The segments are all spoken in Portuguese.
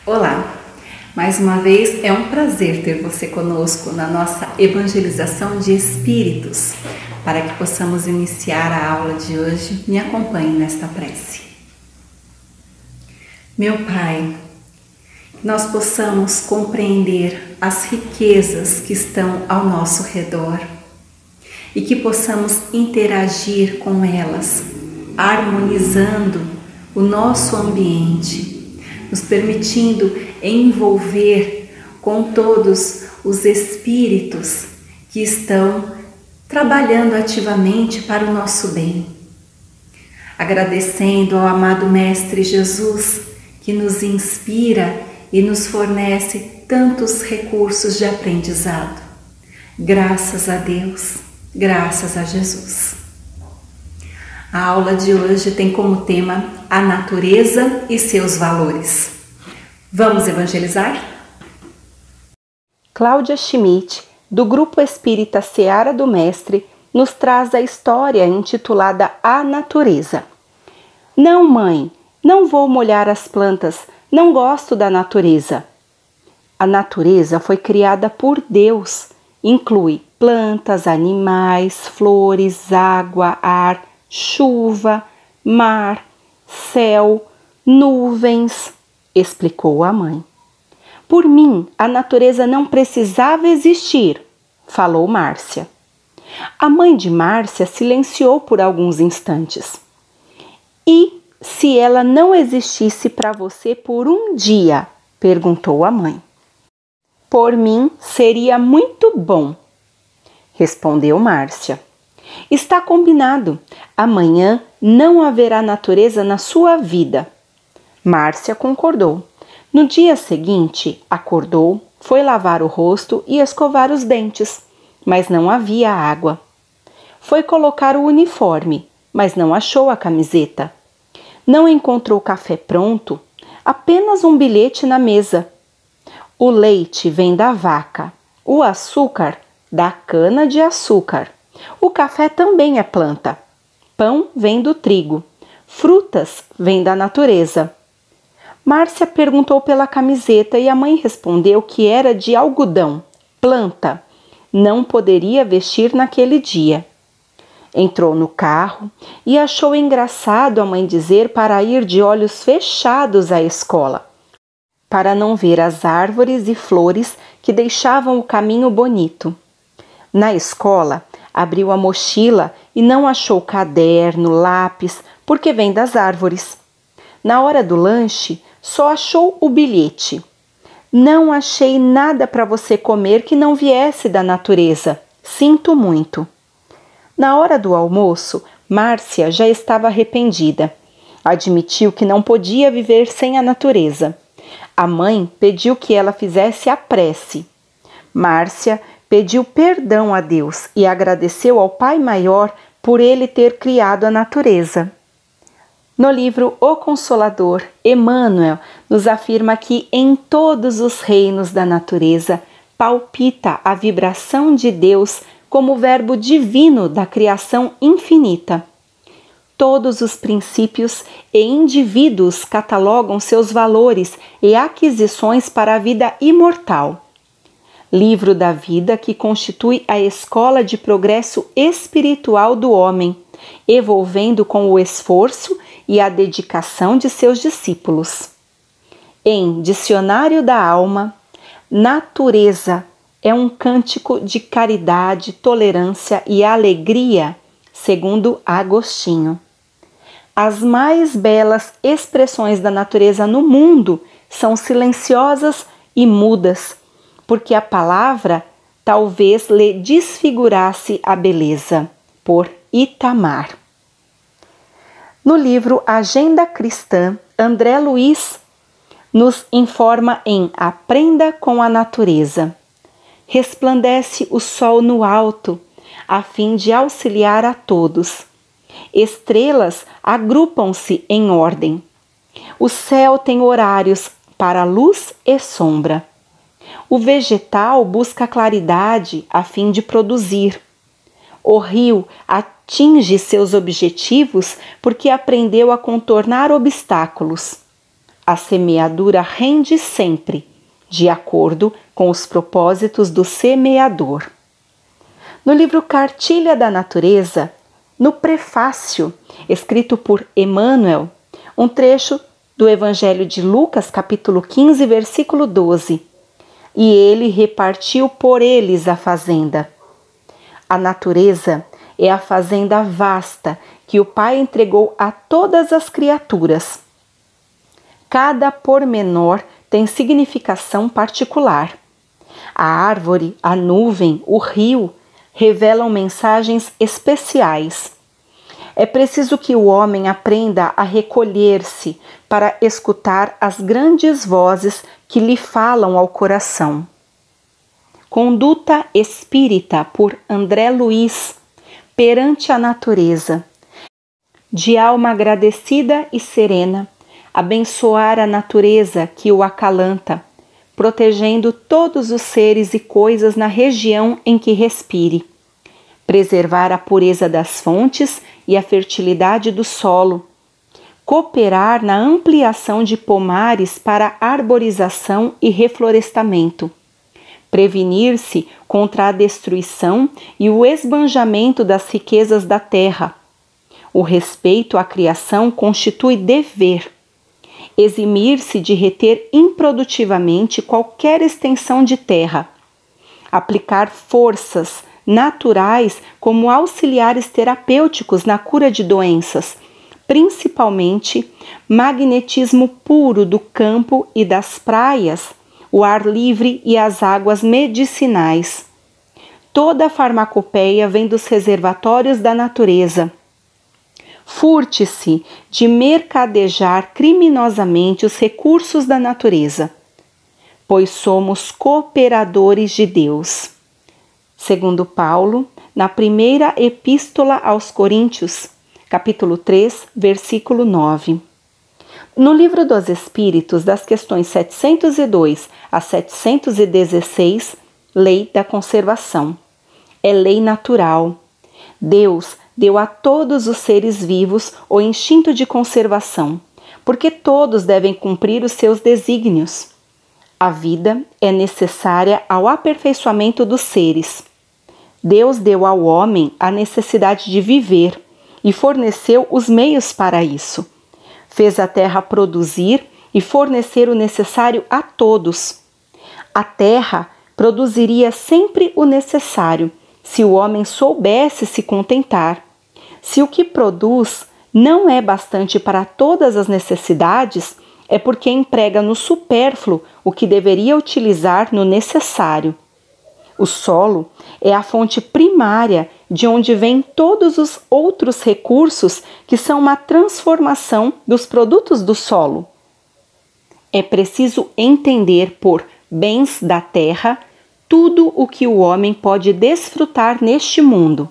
Olá! Mais uma vez é um prazer ter você conosco na nossa evangelização de espíritos. Para que possamos iniciar a aula de hoje, me acompanhe nesta prece. Meu Pai, que nós possamos compreender as riquezas que estão ao nosso redor e que possamos interagir com elas, harmonizando o nosso ambiente, nos permitindo envolver com todos os espíritos que estão trabalhando ativamente para o nosso bem. Agradecendo ao amado Mestre Jesus, que nos inspira e nos fornece tantos recursos de aprendizado. Graças a Deus, graças a Jesus. A aula de hoje tem como tema a natureza e seus valores. Vamos evangelizar? Cláudia Schmidt, do Grupo Espírita Seara do Mestre, nos traz a história intitulada A Natureza. Não, mãe, não vou molhar as plantas, não gosto da natureza. A natureza foi criada por Deus, inclui plantas, animais, flores, água, ar, chuva, mar, céu, nuvens, explicou a mãe. Por mim, a natureza não precisava existir, falou Márcia. A mãe de Márcia silenciou por alguns instantes. E se ela não existisse para você por um dia? Perguntou a mãe. Por mim, seria muito bom, respondeu Márcia. Está combinado. Amanhã não haverá natureza na sua vida. Márcia concordou. No dia seguinte, acordou, foi lavar o rosto e escovar os dentes, mas não havia água. Foi colocar o uniforme, mas não achou a camiseta. Não encontrou café pronto, apenas um bilhete na mesa. O leite vem da vaca, o açúcar da cana-de-açúcar. O café também é planta. Pão vem do trigo. Frutas vêm da natureza. Márcia perguntou pela camiseta e a mãe respondeu que era de algodão, planta. Não poderia vestir naquele dia. Entrou no carro e achou engraçado a mãe dizer para ir de olhos fechados à escola, para não ver as árvores e flores que deixavam o caminho bonito. Na escola, abriu a mochila e não achou caderno, lápis, porque vem das árvores. Na hora do lanche, só achou o bilhete. Não achei nada para você comer que não viesse da natureza. Sinto muito. Na hora do almoço, Márcia já estava arrependida. Admitiu que não podia viver sem a natureza. A mãe pediu que ela fizesse a prece. Márcia pediu perdão a Deus e agradeceu ao Pai Maior por ele ter criado a natureza. No livro O Consolador, Emmanuel nos afirma que em todos os reinos da natureza palpita a vibração de Deus como verbo divino da criação infinita. Todos os princípios e indivíduos catalogam seus valores e aquisições para a vida imortal. Livro da vida que constitui a escola de progresso espiritual do homem, evolvendo com o esforço e a dedicação de seus discípulos. Em Dicionário da Alma, natureza é um cântico de caridade, tolerância e alegria, segundo Agostinho. As mais belas expressões da natureza no mundo são silenciosas e mudas, porque a palavra talvez lhe desfigurasse a beleza, por Itamar. No livro Agenda Cristã, André Luiz nos informa em Aprenda com a Natureza. Resplandece o sol no alto, a fim de auxiliar a todos. Estrelas agrupam-se em ordem. O céu tem horários para luz e sombra. O vegetal busca claridade a fim de produzir. O rio atinge seus objetivos porque aprendeu a contornar obstáculos. A semeadura rende sempre, de acordo com os propósitos do semeador. No livro Cartilha da Natureza, no prefácio, escrito por Emmanuel, um trecho do Evangelho de Lucas, capítulo 15, versículo 12. E ele repartiu por eles a fazenda. A natureza é a fazenda vasta que o Pai entregou a todas as criaturas. Cada pormenor tem significação particular. A árvore, a nuvem, o rio revelam mensagens especiais. É preciso que o homem aprenda a recolher-se para escutar as grandes vozes que lhe falam ao coração. Conduta espírita por André Luiz, perante a natureza. De alma agradecida e serena, abençoar a natureza que o acalanta, protegendo todos os seres e coisas na região em que respire. Preservar a pureza das fontes e a fertilidade do solo. Cooperar na ampliação de pomares para arborização e reflorestamento. Prevenir-se contra a destruição e o esbanjamento das riquezas da terra. O respeito à criação constitui dever. Eximir-se de reter improdutivamente qualquer extensão de terra. Aplicar forças naturais como auxiliares terapêuticos na cura de doenças, principalmente magnetismo puro do campo e das praias, o ar livre e as águas medicinais. Toda a farmacopeia vem dos reservatórios da natureza. Furte-se de mercadejar criminosamente os recursos da natureza, pois somos cooperadores de Deus. Segundo Paulo, na primeira epístola aos Coríntios, capítulo 3, versículo 9. No Livro dos Espíritos, das questões 702 a 716, Lei da Conservação. É lei natural. Deus deu a todos os seres vivos o instinto de conservação, porque todos devem cumprir os seus desígnios. A vida é necessária ao aperfeiçoamento dos seres. Deus deu ao homem a necessidade de viver e forneceu os meios para isso. Fez a terra produzir e fornecer o necessário a todos. A terra produziria sempre o necessário, se o homem soubesse se contentar. Se o que produz não é bastante para todas as necessidades, é porque emprega no supérfluo o que deveria utilizar no necessário. O solo é a fonte primária de onde vêm todos os outros recursos que são uma transformação dos produtos do solo. É preciso entender por bens da terra tudo o que o homem pode desfrutar neste mundo.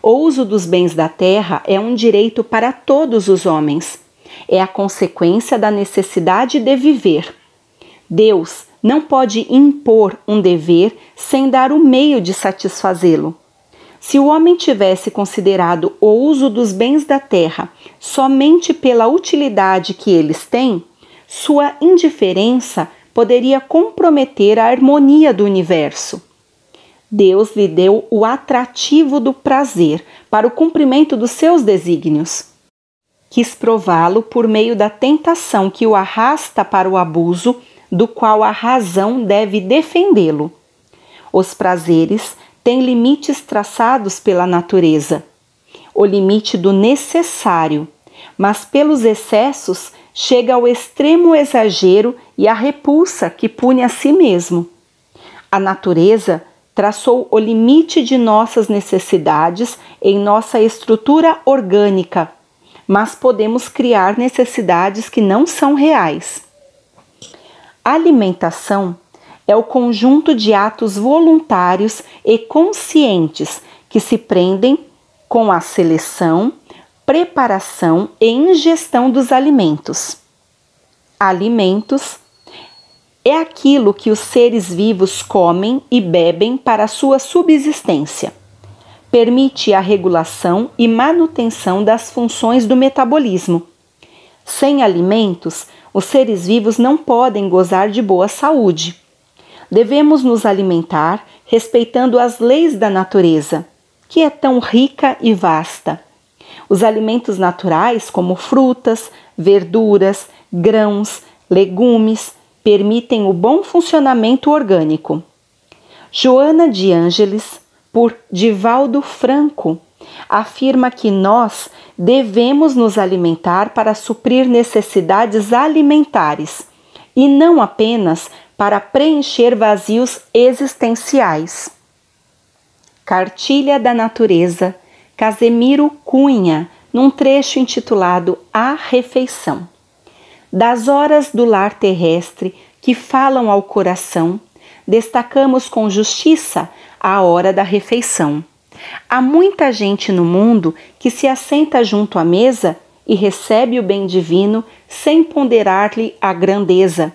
O uso dos bens da terra é um direito para todos os homens. É a consequência da necessidade de viver. Deus não pode impor um dever sem dar o meio de satisfazê-lo. Se o homem tivesse considerado o uso dos bens da terra somente pela utilidade que eles têm, sua indiferença poderia comprometer a harmonia do universo. Deus lhe deu o atrativo do prazer para o cumprimento dos seus desígnios. Quis prová-lo por meio da tentação que o arrasta para o abuso, do qual a razão deve defendê-lo. Os prazeres têm limites traçados pela natureza, o limite do necessário, mas pelos excessos chega ao extremo exagero e à repulsa que pune a si mesmo. A natureza traçou o limite de nossas necessidades em nossa estrutura orgânica, mas podemos criar necessidades que não são reais. A alimentação é o conjunto de atos voluntários e conscientes que se prendem com a seleção, preparação e ingestão dos alimentos. Alimentos é aquilo que os seres vivos comem e bebem para sua subsistência. Permite a regulação e manutenção das funções do metabolismo. Sem alimentos, Os seres vivos não podem gozar de boa saúde. Devemos nos alimentar respeitando as leis da natureza, que é tão rica e vasta. Os alimentos naturais, como frutas, verduras, grãos, legumes, permitem o bom funcionamento orgânico. Joana de Ângeles, por Divaldo Franco, afirma que nós devemos nos alimentar para suprir necessidades alimentares e não apenas para preencher vazios existenciais. Cartilha da Natureza, Casemiro Cunha, num trecho intitulado A Refeição. Das horas do lar terrestre que falam ao coração, destacamos com justiça a hora da refeição. Há muita gente no mundo que se assenta junto à mesa e recebe o bem divino sem ponderar-lhe a grandeza.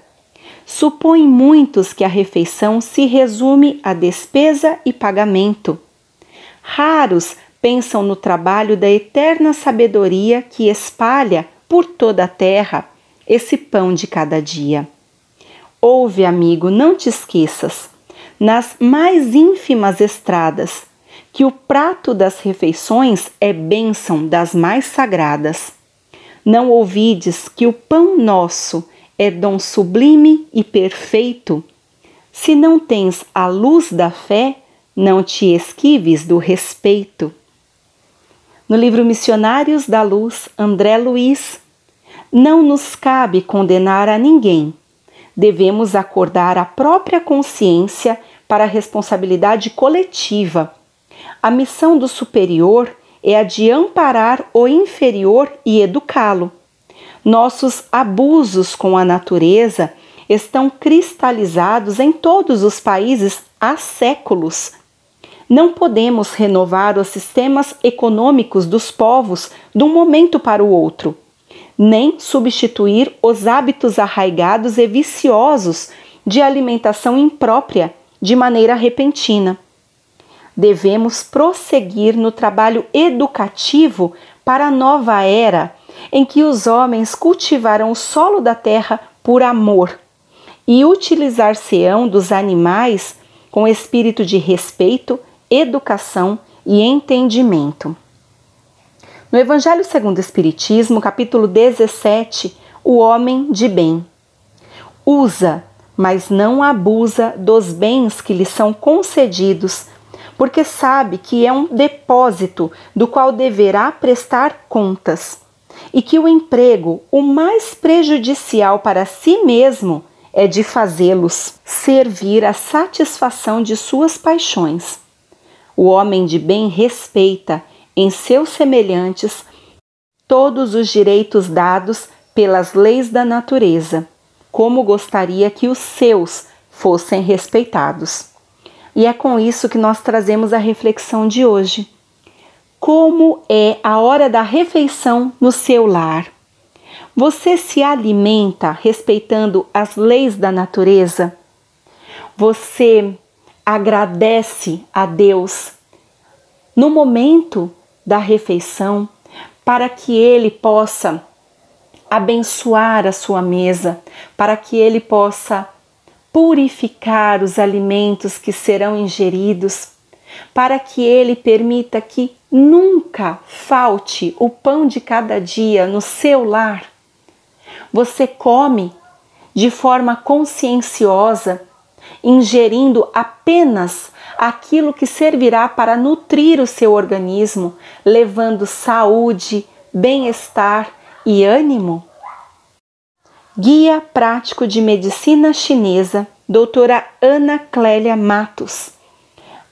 Supõem muitos que a refeição se resume a despesa e pagamento. Raros pensam no trabalho da eterna sabedoria que espalha por toda a terra esse pão de cada dia. Ouve, amigo, não te esqueças, nas mais ínfimas estradas, que o prato das refeições é bênção das mais sagradas. Não ouvides que o pão nosso é dom sublime e perfeito? Se não tens a luz da fé, não te esquives do respeito. No livro Missionários da Luz, André Luiz, não nos cabe condenar a ninguém. Devemos acordar a própria consciência para a responsabilidade coletiva. A missão do superior é a de amparar o inferior e educá-lo. Nossos abusos com a natureza estão cristalizados em todos os países há séculos. Não podemos renovar os sistemas econômicos dos povos de um momento para o outro, nem substituir os hábitos arraigados e viciosos de alimentação imprópria de maneira repentina. Devemos prosseguir no trabalho educativo para a nova era, em que os homens cultivarão o solo da terra por amor e utilizar-se-ão dos animais com espírito de respeito, educação e entendimento. No Evangelho segundo o Espiritismo, capítulo 17, o homem de bem. Usa, mas não abusa dos bens que lhe são concedidos, porque sabe que é um depósito do qual deverá prestar contas, e que o emprego, o mais prejudicial para si mesmo, é de fazê-los servir à satisfação de suas paixões. O homem de bem respeita em seus semelhantes todos os direitos dados pelas leis da natureza, como gostaria que os seus fossem respeitados. E é com isso que nós trazemos a reflexão de hoje. Como é a hora da refeição no seu lar? Você se alimenta respeitando as leis da natureza? Você agradece a Deus no momento da refeição para que Ele possa abençoar a sua mesa, para que Ele possa purificar os alimentos que serão ingeridos, para que Ele permita que nunca falte o pão de cada dia no seu lar? Você come de forma conscienciosa, ingerindo apenas aquilo que servirá para nutrir o seu organismo, levando saúde, bem-estar e ânimo? Guia Prático de Medicina Chinesa, doutora Ana Clélia Matos.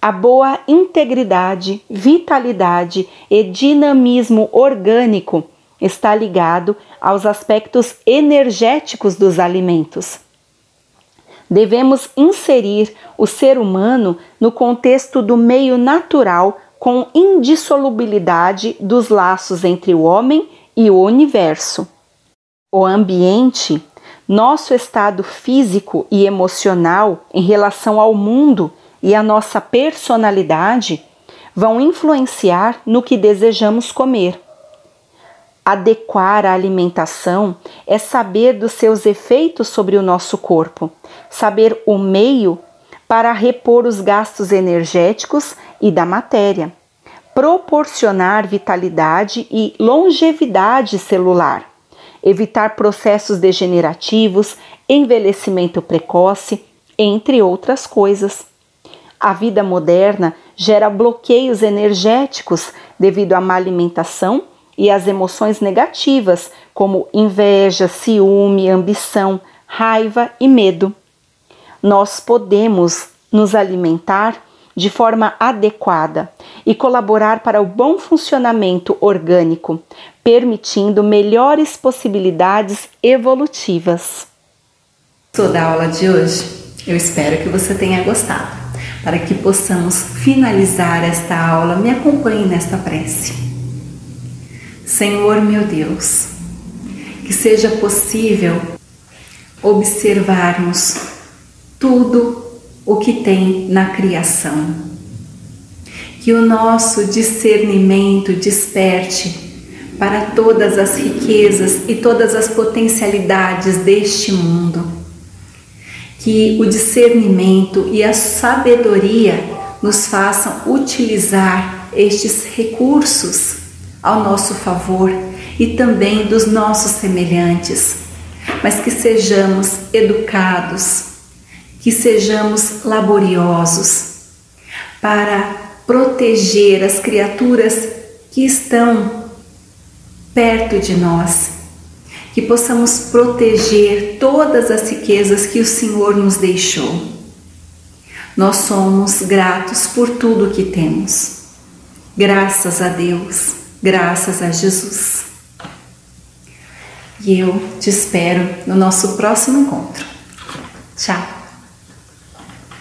A boa integridade, vitalidade e dinamismo orgânico está ligado aos aspectos energéticos dos alimentos. Devemos inserir o ser humano no contexto do meio natural com indissolubilidade dos laços entre o homem e o universo. O ambiente, nosso estado físico e emocional em relação ao mundo e a nossa personalidade vão influenciar no que desejamos comer. Adequar a alimentação é saber dos seus efeitos sobre o nosso corpo, saber o meio para repor os gastos energéticos e da matéria, proporcionar vitalidade e longevidade celular, evitar processos degenerativos, envelhecimento precoce, entre outras coisas. A vida moderna gera bloqueios energéticos devido à má alimentação e às emoções negativas, como inveja, ciúme, ambição, raiva e medo. Nós podemos nos alimentar de forma adequada e colaborar para o bom funcionamento orgânico, permitindo melhores possibilidades evolutivas. Gostou da aula de hoje? Eu espero que você tenha gostado. Para que possamos finalizar esta aula, me acompanhe nesta prece. Senhor meu Deus, que seja possível observarmos tudo o que tem na criação. Que o nosso discernimento desperte para todas as riquezas e todas as potencialidades deste mundo. Que o discernimento e a sabedoria nos façam utilizar estes recursos ao nosso favor e também dos nossos semelhantes, mas que sejamos educados, que sejamos laboriosos para proteger as criaturas que estão perto de nós, que possamos proteger todas as riquezas que o Senhor nos deixou. Nós somos gratos por tudo que temos. Graças a Deus, graças a Jesus. E eu te espero no nosso próximo encontro. Tchau!